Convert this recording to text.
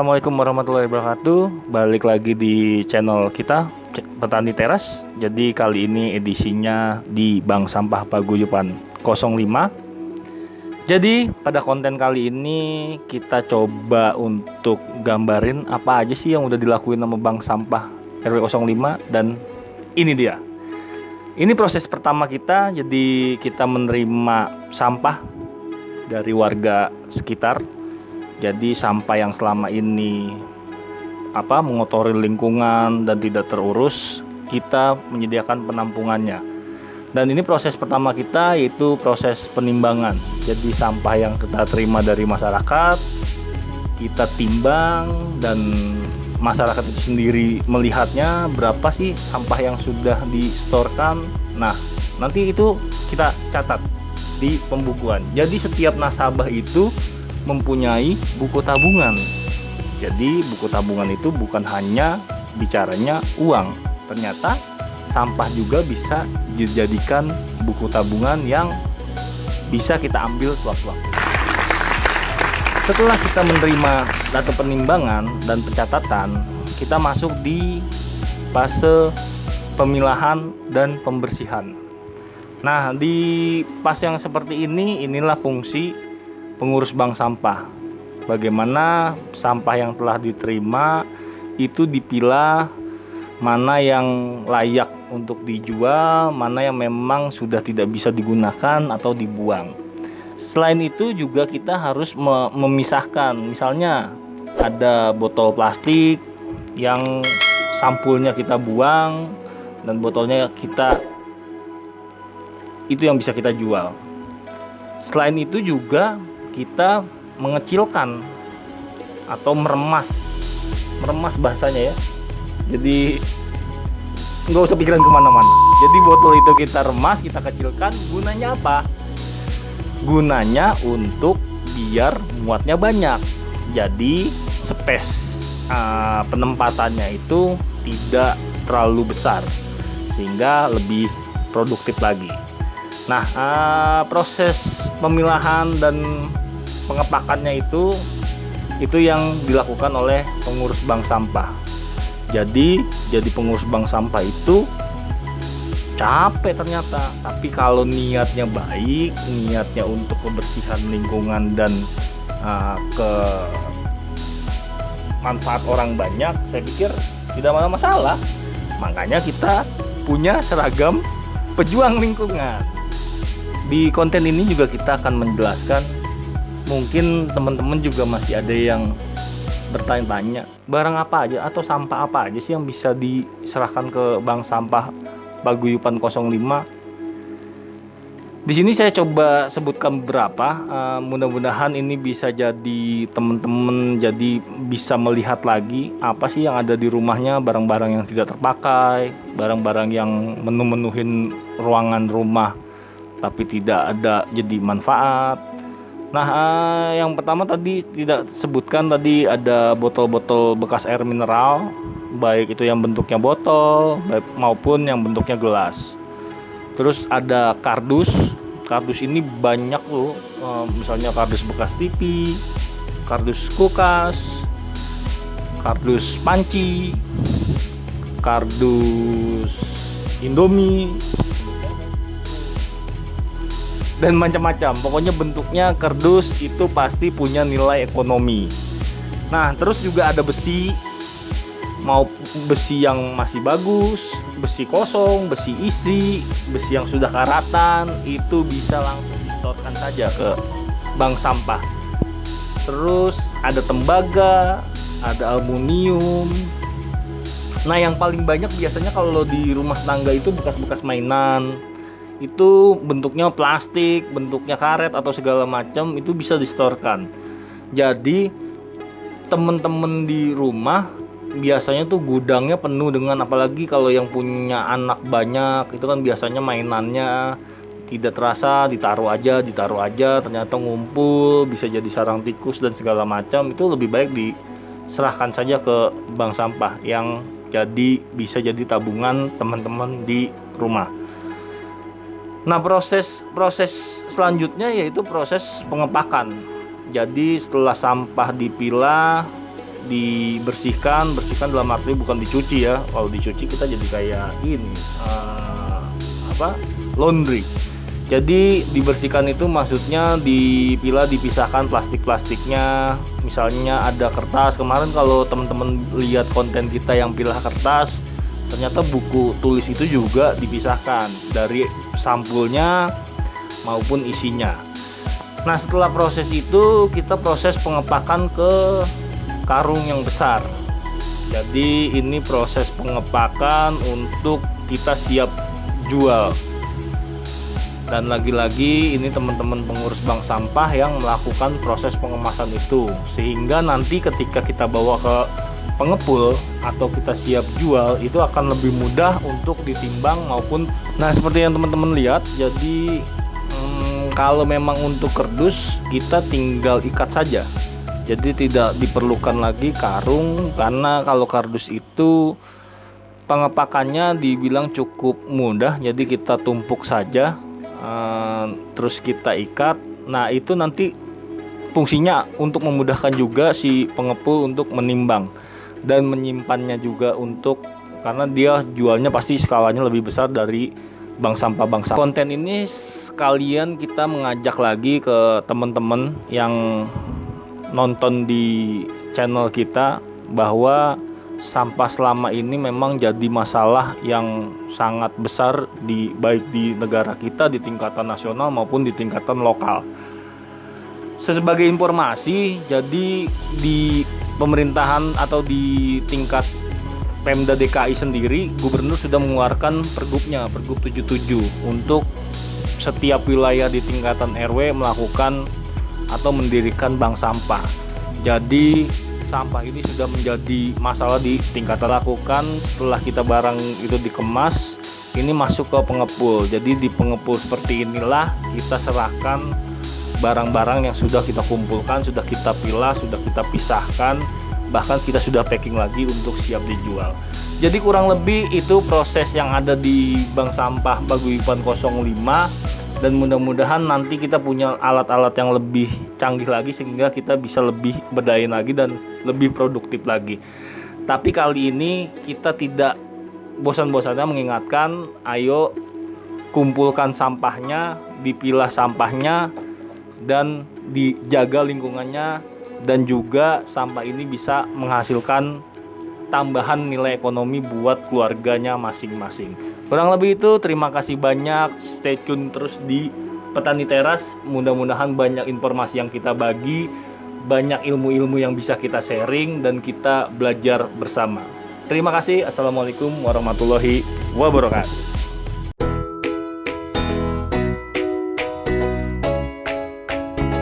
Assalamualaikum warahmatullahi wabarakatuh. Balik lagi di channel kita Petani Teras. Jadi kali ini edisinya di Bank Sampah Paguyuban 05. Jadi pada konten kali ini kita coba untuk gambarin apa aja sih yang udah dilakuin sama Bank Sampah RW 05. Dan ini dia. Ini proses pertama kita. Jadi kita menerima sampah dari warga sekitar. Jadi sampah yang selama ini mengotori lingkungan dan tidak terurus, kita menyediakan penampungannya. Dan ini proses pertama kita, yaitu proses penimbangan. Jadi sampah yang kita terima dari masyarakat, kita timbang, dan masyarakat itu sendiri melihatnya berapa sih sampah yang sudah distorkan. Nah, nanti itu kita catat di pembukuan. Jadi setiap nasabah itu mempunyai buku tabungan. Jadi buku tabungan itu bukan hanya bicaranya uang, ternyata sampah juga bisa dijadikan buku tabungan yang bisa kita ambil sewaktu-waktu. Setelah kita menerima data penimbangan dan pencatatan, kita masuk di fase pemilahan dan pembersihan. Nah, di fase yang seperti ini, inilah fungsi pengurus bank sampah. Bagaimana sampah yang telah diterima itu dipilah, mana yang layak untuk dijual, mana yang memang sudah tidak bisa digunakan atau dibuang. Selain itu juga kita harus memisahkan. Misalnya ada botol plastik yang sampulnya kita buang dan botolnya itu yang bisa kita jual. Selain itu juga kita mengecilkan atau meremas bahasanya ya. Jadi nggak usah pikiran kemana-mana. Jadi botol itu kita remas, kita kecilkan. Gunanya apa? Gunanya untuk biar muatnya banyak. Jadi space penempatannya itu tidak terlalu besar, sehingga lebih produktif lagi. Nah, proses pemilahan dan pengepakannya itu yang dilakukan oleh pengurus bank sampah. Jadi pengurus bank sampah itu capek ternyata, tapi kalau niatnya baik, niatnya untuk kebersihan lingkungan dan manfaat orang banyak, saya pikir tidak ada masalah. Makanya kita punya seragam pejuang lingkungan. Di konten ini juga kita akan menjelaskan, mungkin teman-teman juga masih ada yang bertanya-tanya, barang apa aja atau sampah apa aja sih yang bisa diserahkan ke Bank Sampah Paguyuban 05. Di sini saya coba sebutkan beberapa, mudah-mudahan ini bisa jadi teman-teman jadi bisa melihat lagi apa sih yang ada di rumahnya, barang-barang yang tidak terpakai, barang-barang yang menu-menuhin ruangan rumah tapi tidak ada jadi manfaat. Nah, yang pertama tadi tidak sebutkan, tadi ada botol-botol bekas air mineral, baik itu yang bentuknya botol maupun yang bentuknya gelas. Terus ada kardus ini banyak loh, misalnya kardus bekas TV, kardus kulkas, kardus panci, kardus Indomie, dan macam-macam. Pokoknya bentuknya kardus itu pasti punya nilai ekonomi. Nah, terus juga ada besi, mau besi yang masih bagus, besi kosong, besi isi, besi yang sudah karatan, itu bisa langsung disetorkan saja ke bank sampah. Terus ada tembaga, ada aluminium. Nah, yang paling banyak biasanya kalau di rumah tangga itu bekas-bekas mainan. Itu bentuknya plastik, bentuknya karet atau segala macam, itu bisa disetorkan. Jadi teman-teman di rumah biasanya tuh gudangnya penuh dengan, apalagi kalau yang punya anak banyak, itu kan biasanya mainannya tidak terasa ditaruh aja, ternyata ngumpul, bisa jadi sarang tikus dan segala macam. Itu lebih baik diserahkan saja ke bank sampah yang bisa jadi tabungan teman-teman di rumah. Nah, proses selanjutnya yaitu proses pengepakan. Jadi setelah sampah dipilah, dibersihkan. Bersihkan dalam arti bukan dicuci ya. Kalau dicuci kita jadi kayak ini laundry. Jadi dibersihkan itu maksudnya dipilah, dipisahkan plastik-plastiknya. Misalnya ada kertas, kemarin kalau teman-teman lihat konten kita yang pilah kertas, ternyata buku tulis itu juga dipisahkan dari sampulnya maupun isinya. Nah, setelah proses itu kita proses pengepakan ke karung yang besar. Jadi ini proses pengepakan untuk kita siap jual. Dan lagi-lagi ini teman-teman pengurus bank sampah yang melakukan proses pengemasan itu, sehingga nanti ketika kita bawa ke pengepul atau kita siap jual itu akan lebih mudah untuk ditimbang maupun, nah seperti yang teman-teman lihat. Jadi kalau memang untuk kardus kita tinggal ikat saja, jadi tidak diperlukan lagi karung, karena kalau kardus itu pengepakannya dibilang cukup mudah. Jadi kita tumpuk saja, terus kita ikat. Nah itu nanti fungsinya untuk memudahkan juga si pengepul untuk menimbang dan menyimpannya juga, untuk karena dia jualnya pasti skalanya lebih besar dari bank sampah. Konten ini sekalian kita mengajak lagi ke teman-teman yang nonton di channel kita bahwa sampah selama ini memang jadi masalah yang sangat besar baik di negara kita, di tingkatan nasional maupun di tingkatan lokal. Sebagai informasi, jadi di pemerintahan atau di tingkat Pemda DKI sendiri, gubernur sudah mengeluarkan pergubnya, Pergub 77, untuk setiap wilayah di tingkatan RW melakukan atau mendirikan bank sampah. Jadi sampah ini sudah menjadi masalah di tingkatan. Lakukan setelah kita barang itu dikemas, ini masuk ke pengepul. Jadi di pengepul seperti inilah kita serahkan barang-barang yang sudah kita kumpulkan, sudah kita pilah, sudah kita pisahkan, bahkan kita sudah packing lagi untuk siap dijual. Jadi kurang lebih itu proses yang ada di Bank Sampah Paguyuban 05, dan mudah-mudahan nanti kita punya alat-alat yang lebih canggih lagi sehingga kita bisa lebih berdaya lagi dan lebih produktif lagi. Tapi kali ini kita tidak bosan-bosannya mengingatkan, ayo kumpulkan sampahnya, dipilah sampahnya, dan dijaga lingkungannya, dan juga sampah ini bisa menghasilkan tambahan nilai ekonomi buat keluarganya masing-masing. Kurang lebih itu, terima kasih banyak, stay tune terus di Petani Teras. Mudah-mudahan banyak informasi yang kita bagi, banyak ilmu-ilmu yang bisa kita sharing dan kita belajar bersama. Terima kasih. Assalamualaikum warahmatullahi wabarakatuh.